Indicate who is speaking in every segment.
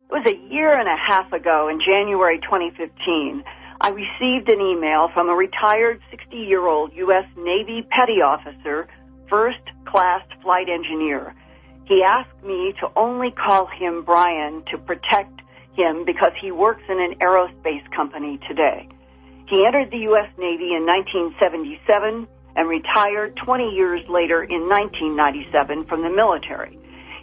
Speaker 1: It was a year and a half ago in January 2015. I received an email from a retired 60-year-old U.S. Navy petty officer, first-class flight engineer. He asked me to only call him Brian to protect him because he works in an aerospace company today. He entered the U.S. Navy in 1977 and retired 20 years later in 1997 from the military.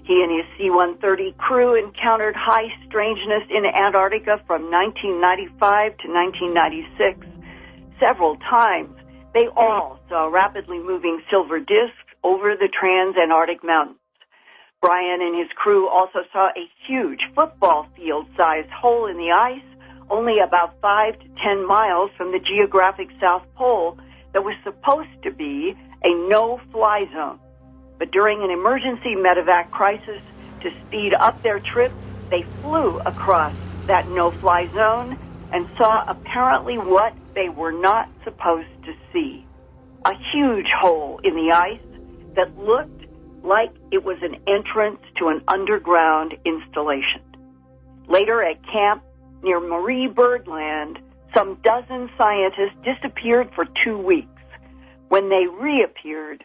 Speaker 1: He and his C-130 crew encountered high strangeness in Antarctica from 1995 to 1996. Several times, they all saw rapidly moving silver disks over the trans-Antarctic mountains. Brian and his crew also saw a huge football field-sized hole in the ice, only about 5 to 10 miles from the geographic South Pole, that was supposed to be a no-fly zone. But during an emergency medevac crisis, to speed up their trip, they flew across that no-fly zone and saw apparently what they were not supposed to see. A huge hole in the ice that looked like it was an entrance to an underground installation. Later at camp near Marie Birdland, some dozen scientists disappeared for 2 weeks. When they reappeared,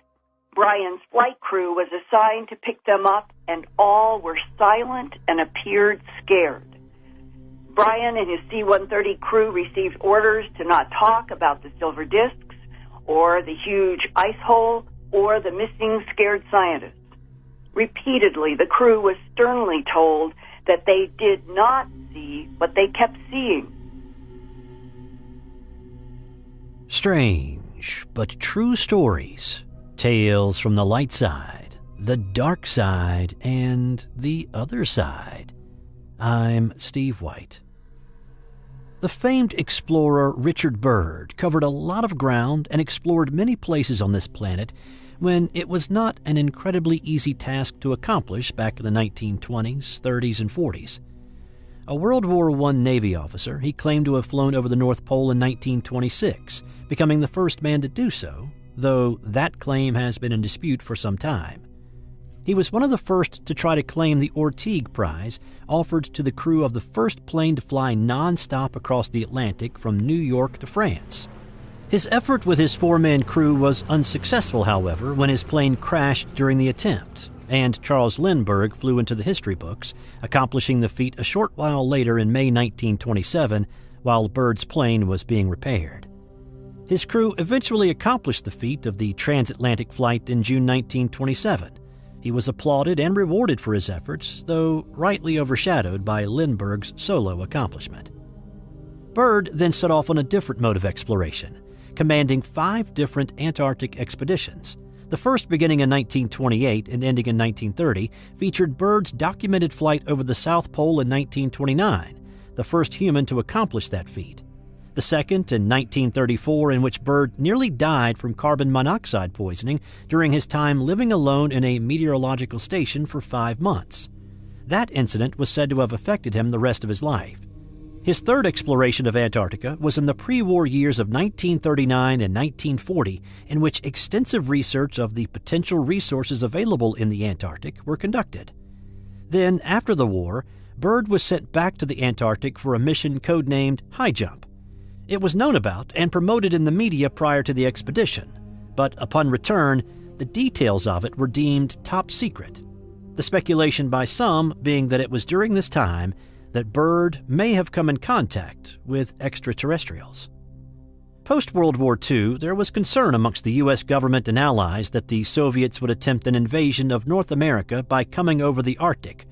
Speaker 1: Brian's flight crew was assigned to pick them up, and all were silent and appeared scared. Brian and his C-130 crew received orders to not talk about the silver disks or the huge ice hole or the missing scared scientists. Repeatedly, the crew was sternly told that they did not see what they kept seeing.
Speaker 2: Strange, but true stories. Tales from the light side, the dark side, and the other side. I'm Steve White. The famed explorer Richard Byrd covered a lot of ground and explored many places on this planet when it was not an incredibly easy task to accomplish back in the 1920s, 30s, and 40s. A World War I Navy officer, he claimed to have flown over the North Pole in 1926, becoming the first man to do so, though that claim has been in dispute for some time. He was one of the first to try to claim the Orteig Prize offered to the crew of the first plane to fly non-stop across the Atlantic from New York to France. His effort with his 4-man crew was unsuccessful, however, when his plane crashed during the attempt, and Charles Lindbergh flew into the history books, accomplishing the feat a short while later in May 1927 while Byrd's plane was being repaired. His crew eventually accomplished the feat of the transatlantic flight in June 1927. He was applauded and rewarded for his efforts, though rightly overshadowed by Lindbergh's solo accomplishment. Byrd then set off on a different mode of exploration, commanding 5 different Antarctic expeditions. The first, beginning in 1928 and ending in 1930, featured Byrd's documented flight over the South Pole in 1929, the first human to accomplish that feat. The second in 1934, in which Byrd nearly died from carbon monoxide poisoning during his time living alone in a meteorological station for 5 months. That incident was said to have affected him the rest of his life. His third exploration of Antarctica was in the pre-war years of 1939 and 1940, in which extensive research of the potential resources available in the Antarctic were conducted. Then, after the war, Byrd was sent back to the Antarctic for a mission codenamed High Jump. It was known about and promoted in the media prior to the expedition, but upon return, the details of it were deemed top secret. The speculation by some being that it was during this time that Byrd may have come in contact with extraterrestrials. Post-World War II, there was concern amongst the U.S. government and allies that the Soviets would attempt an invasion of North America by coming over the Arctic.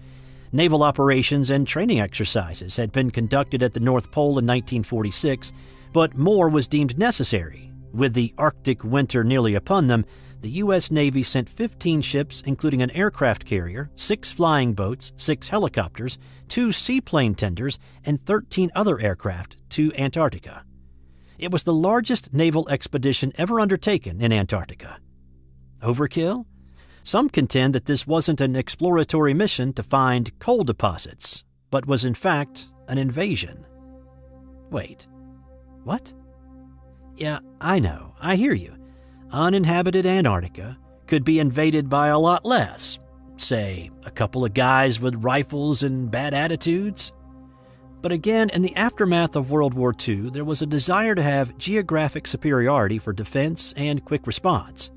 Speaker 2: Naval operations and training exercises had been conducted at the North Pole in 1946, but more was deemed necessary. With the Arctic winter nearly upon them, the U.S. Navy sent 15 ships, including an aircraft carrier, 6 flying boats, 6 helicopters, 2 seaplane tenders, and 13 other aircraft to Antarctica. It was the largest naval expedition ever undertaken in Antarctica. Overkill? Some contend that this wasn't an exploratory mission to find coal deposits, but was in fact an invasion. Wait, what? Yeah, I know, I hear you. Uninhabited Antarctica could be invaded by a lot less. Say, a couple of guys with rifles and bad attitudes? But again, in the aftermath of World War II, there was a desire to have geographic superiority for defense and quick response.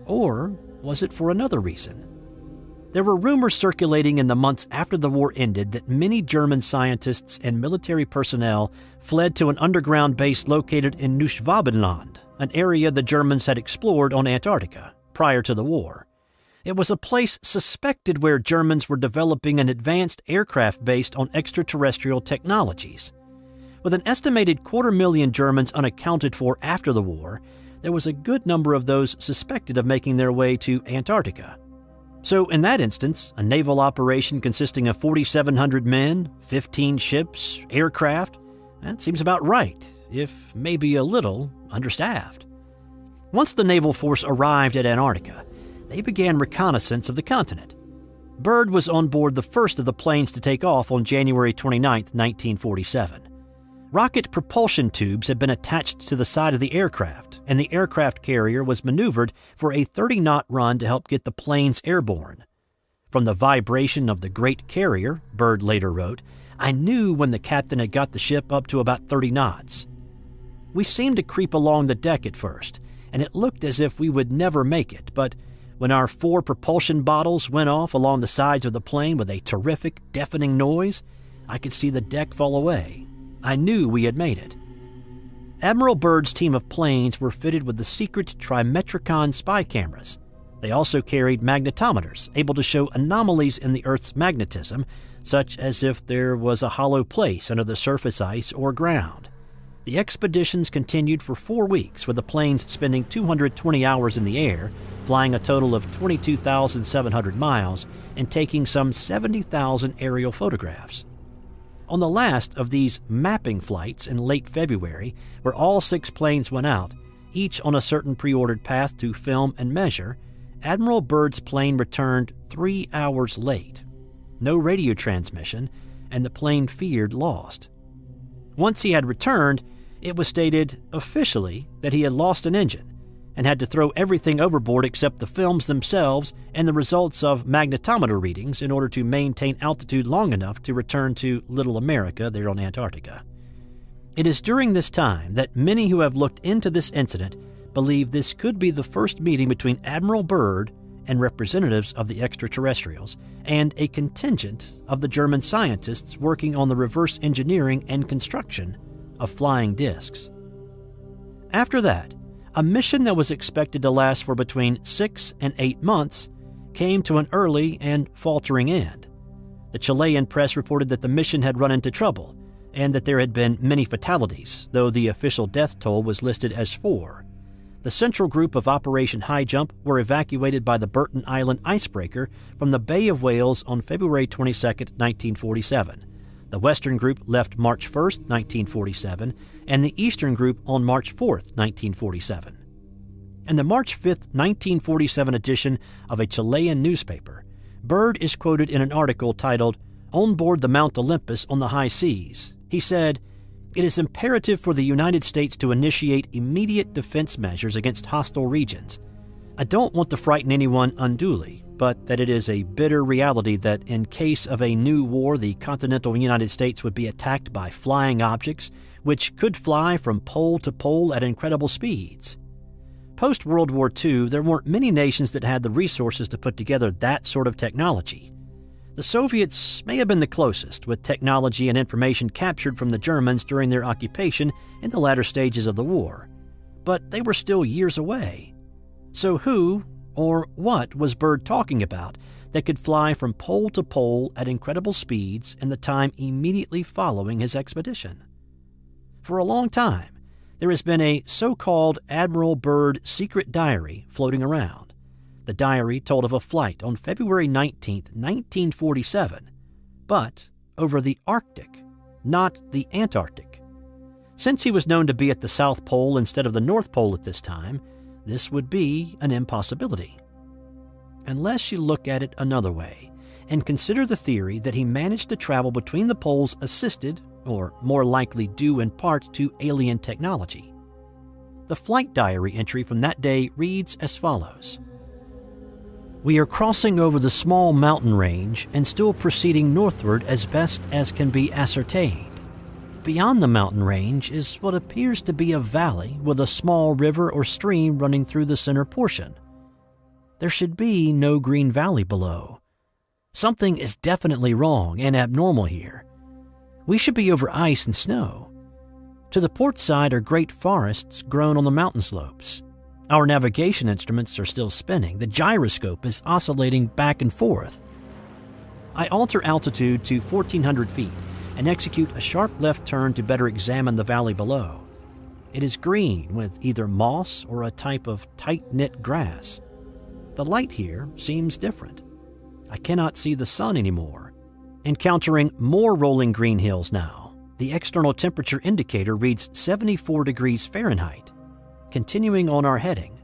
Speaker 2: Or was it for another reason? There were rumors circulating in the months after the war ended that many German scientists and military personnel fled to an underground base located in Neuschwabenland, an area the Germans had explored on Antarctica prior to the war. It was a place suspected where Germans were developing an advanced aircraft based on extraterrestrial technologies. With an estimated 250,000 Germans unaccounted for after the war, there was a good number of those suspected of making their way to Antarctica. So in that instance, a naval operation consisting of 4,700 men, 15 ships, aircraft, that seems about right, if maybe a little understaffed. Once the naval force arrived at Antarctica, they began reconnaissance of the continent. Byrd was on board the first of the planes to take off on January 29, 1947. Rocket propulsion tubes had been attached to the side of the aircraft, and the aircraft carrier was maneuvered for a 30-knot run to help get the planes airborne. From the vibration of the great carrier, Byrd later wrote, I knew when the captain had got the ship up to about 30 knots. We seemed to creep along the deck at first, and it looked as if we would never make it, but when our 4 propulsion bottles went off along the sides of the plane with a terrific, deafening noise, I could see the deck fall away. I knew we had made it. Admiral Byrd's team of planes were fitted with the secret Trimetricon spy cameras. They also carried magnetometers, able to show anomalies in the Earth's magnetism, such as if there was a hollow place under the surface ice or ground. The expeditions continued for 4 weeks, with the planes spending 220 hours in the air, flying a total of 22,700 miles, and taking some 70,000 aerial photographs. On the last of these mapping flights in late February, where all 6 planes went out, each on a certain pre-ordered path to film and measure, Admiral Byrd's plane returned 3 hours late. No radio transmission, and the plane feared lost. Once he had returned, it was stated officially that he had lost an engine and had to throw everything overboard except the films themselves and the results of magnetometer readings in order to maintain altitude long enough to return to Little America there on Antarctica. It is during this time that many who have looked into this incident believe this could be the first meeting between Admiral Byrd and representatives of the extraterrestrials and a contingent of the German scientists working on the reverse engineering and construction of flying discs. After that, a mission that was expected to last for between 6 and 8 months came to an early and faltering end. The Chilean press reported that the mission had run into trouble and that there had been many fatalities, though the official death toll was listed as 4. The central group of Operation High Jump were evacuated by the Burton Island icebreaker from the Bay of Whales on February 22, 1947. The Western group left March 1, 1947, and the Eastern group on March 4, 1947. In the March 5, 1947 edition of a Chilean newspaper, Byrd is quoted in an article titled, On Board the Mount Olympus on the High Seas. He said, It is imperative for the United States to initiate immediate defense measures against hostile regions. I don't want to frighten anyone unduly, but that it is a bitter reality that in case of a new war, the continental United States would be attacked by flying objects, which could fly from pole to pole at incredible speeds. Post-World War II, there weren't many nations that had the resources to put together that sort of technology. The Soviets may have been the closest, with technology and information captured from the Germans during their occupation in the latter stages of the war. But they were still years away. So who or what was Byrd talking about that could fly from pole to pole at incredible speeds in the time immediately following his expedition? For a long time, there has been a so-called Admiral Byrd secret diary floating around. The diary told of a flight on February 19, 1947, but over the Arctic, not the Antarctic. Since he was known to be at the South Pole instead of the North Pole at this time, this would be an impossibility. Unless you look at it another way and consider the theory that he managed to travel between the poles assisted, or more likely due in part to alien technology. The flight diary entry from that day reads as follows. We are crossing over the small mountain range and still proceeding northward as best as can be ascertained. Beyond the mountain range is what appears to be a valley with a small river or stream running through the center portion. There should be no green valley below. Something is definitely wrong and abnormal here. We should be over ice and snow. To the port side are great forests grown on the mountain slopes. Our navigation instruments are still spinning. The gyroscope is oscillating back and forth. I alter altitude to 1,400 feet and execute a sharp left turn to better examine the valley below. It is green with either moss or a type of tight-knit grass. The light here seems different. I cannot see the sun anymore. Encountering more rolling green hills now. The external temperature indicator reads 74 degrees Fahrenheit. Continuing on our heading.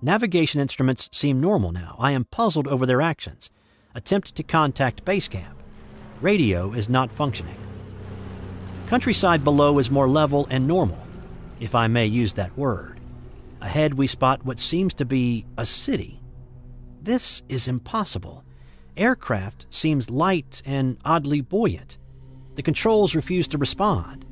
Speaker 2: Navigation instruments seem normal now. I am puzzled over their actions. Attempt to contact base camp. Radio is not functioning. Countryside below is more level and normal, if I may use that word. Ahead we spot what seems to be a city. This is impossible. Aircraft seems light and oddly buoyant. The controls refuse to respond.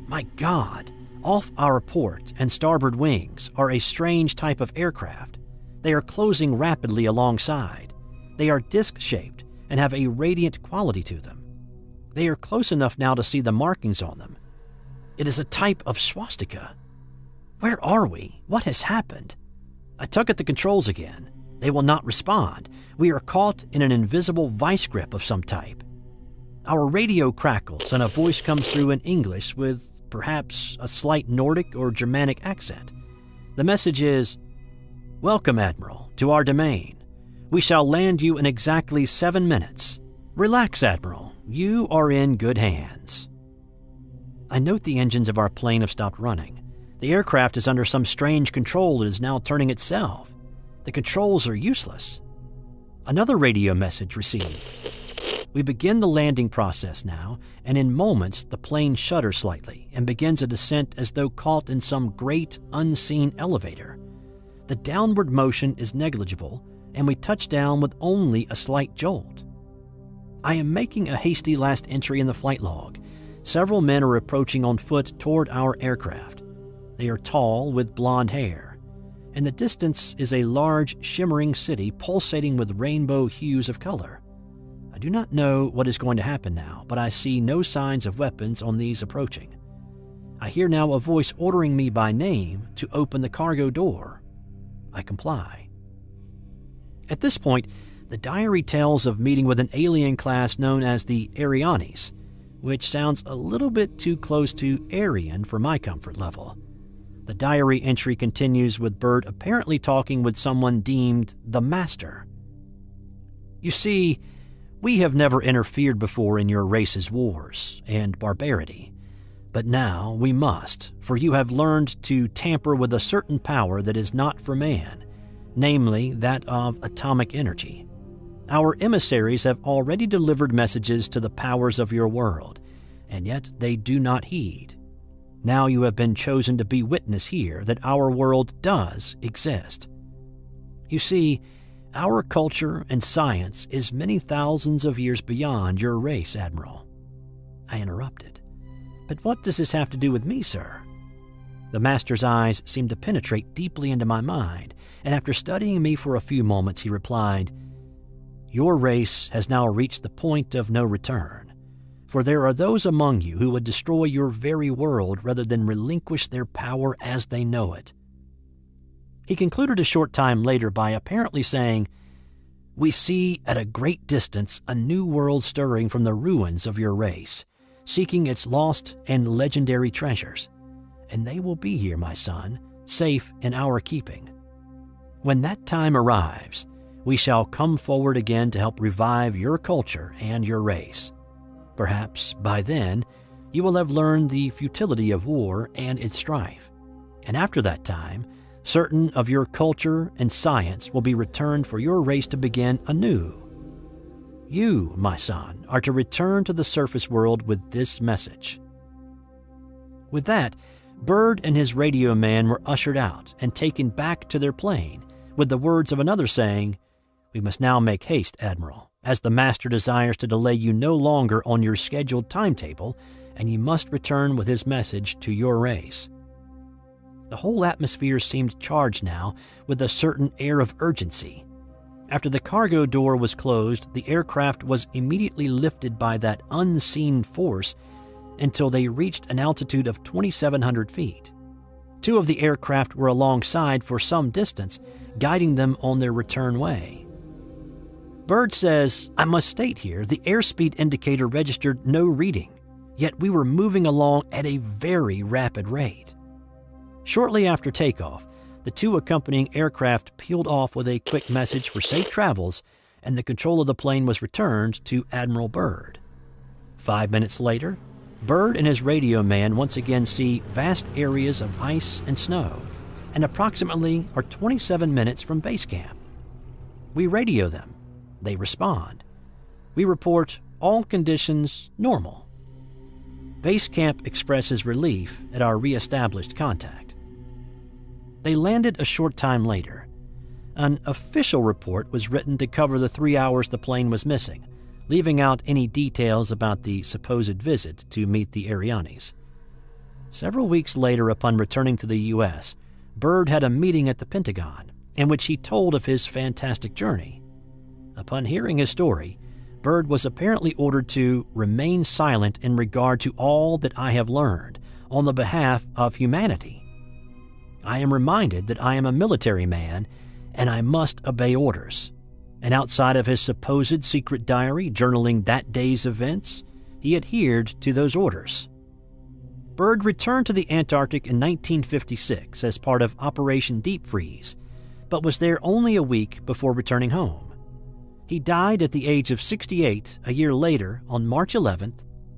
Speaker 2: My God, off our port and starboard wings are a strange type of aircraft. They are closing rapidly alongside. They are disc-shaped and have a radiant quality to them. They are close enough now to see the markings on them. It is a type of swastika. Where are we? What has happened? I tug at the controls again. They will not respond. We are caught in an invisible vice grip of some type. Our radio crackles and a voice comes through in English with perhaps a slight Nordic or Germanic accent. The message is, "Welcome, Admiral, to our domain. We shall land you in exactly 7 minutes. Relax, Admiral. You are in good hands." I note the engines of our plane have stopped running. The aircraft is under some strange control and is now turning itself. The controls are useless. Another radio message received. We begin the landing process now, and in moments the plane shudders slightly and begins a descent as though caught in some great unseen elevator. The downward motion is negligible, and we touch down with only a slight jolt. I am making a hasty last entry in the flight log. Several men are approaching on foot toward our aircraft. They are tall with blonde hair. In the distance is a large, shimmering city pulsating with rainbow hues of color. I do not know what is going to happen now, but I see no signs of weapons on these approaching. I hear now a voice ordering me by name to open the cargo door. I comply. At this point, the diary tells of meeting with an alien class known as the Arianes, which sounds a little bit too close to Aryan for my comfort level. The diary entry continues with Byrd apparently talking with someone deemed the Master. "You see, we have never interfered before in your race's wars and barbarity, but now we must, for you have learned to tamper with a certain power that is not for man, namely that of atomic energy. Our emissaries have already delivered messages to the powers of your world, and yet they do not heed. Now you have been chosen to be witness here that our world does exist. You see, our culture and science is many thousands of years beyond your race, Admiral." I interrupted. "But what does this have to do with me, sir?" The Master's eyes seemed to penetrate deeply into my mind, and after studying me for a few moments, he replied, "Your race has now reached the point of no return, for there are those among you who would destroy your very world rather than relinquish their power as they know it." He concluded a short time later by apparently saying, "We see at a great distance a new world stirring from the ruins of your race, seeking its lost and legendary treasures. And they will be here, my son, safe in our keeping. When that time arrives, we shall come forward again to help revive your culture and your race. Perhaps by then, you will have learned the futility of war and its strife. And after that time, certain of your culture and science will be returned for your race to begin anew. You, my son, are to return to the surface world with this message." With that, Byrd and his radio man were ushered out and taken back to their plane, with the words of another saying, "We must now make haste, Admiral, as the master desires to delay you no longer on your scheduled timetable, and you must return with his message to your race." The whole atmosphere seemed charged now with a certain air of urgency. After the cargo door was closed, the aircraft was immediately lifted by that unseen force until they reached an altitude of 2,700 feet. Two of the aircraft were alongside for some distance, guiding them on their return way. Byrd says, "I must state here, the airspeed indicator registered no reading, yet we were moving along at a very rapid rate." Shortly after takeoff, the two accompanying aircraft peeled off with a quick message for safe travels, and the control of the plane was returned to Admiral Byrd. 5 minutes later, Byrd and his radio man once again see vast areas of ice and snow, and approximately are 27 minutes from base camp. We radio them. They respond. We report all conditions normal. Base camp expresses relief at our re-established contact. They landed a short time later. An official report was written to cover the 3 hours the plane was missing, leaving out any details about the supposed visit to meet the Arianes. Several weeks later, upon returning to the U.S., Byrd had a meeting at the Pentagon in which he told of his fantastic journey. Upon hearing his story, Byrd was apparently ordered to remain silent in regard to all that I have learned on the behalf of humanity. I am reminded that I am a military man and I must obey orders. And outside of his supposed secret diary journaling that day's events, he adhered to those orders. Byrd returned to the Antarctic in 1956 as part of Operation Deep Freeze, but was there only a week before returning home. He died at the age of 68 a year later on March 11,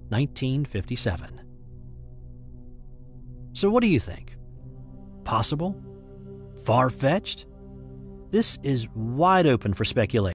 Speaker 2: 1957. So what do you think? Possible? Far-fetched? This is wide open for speculation.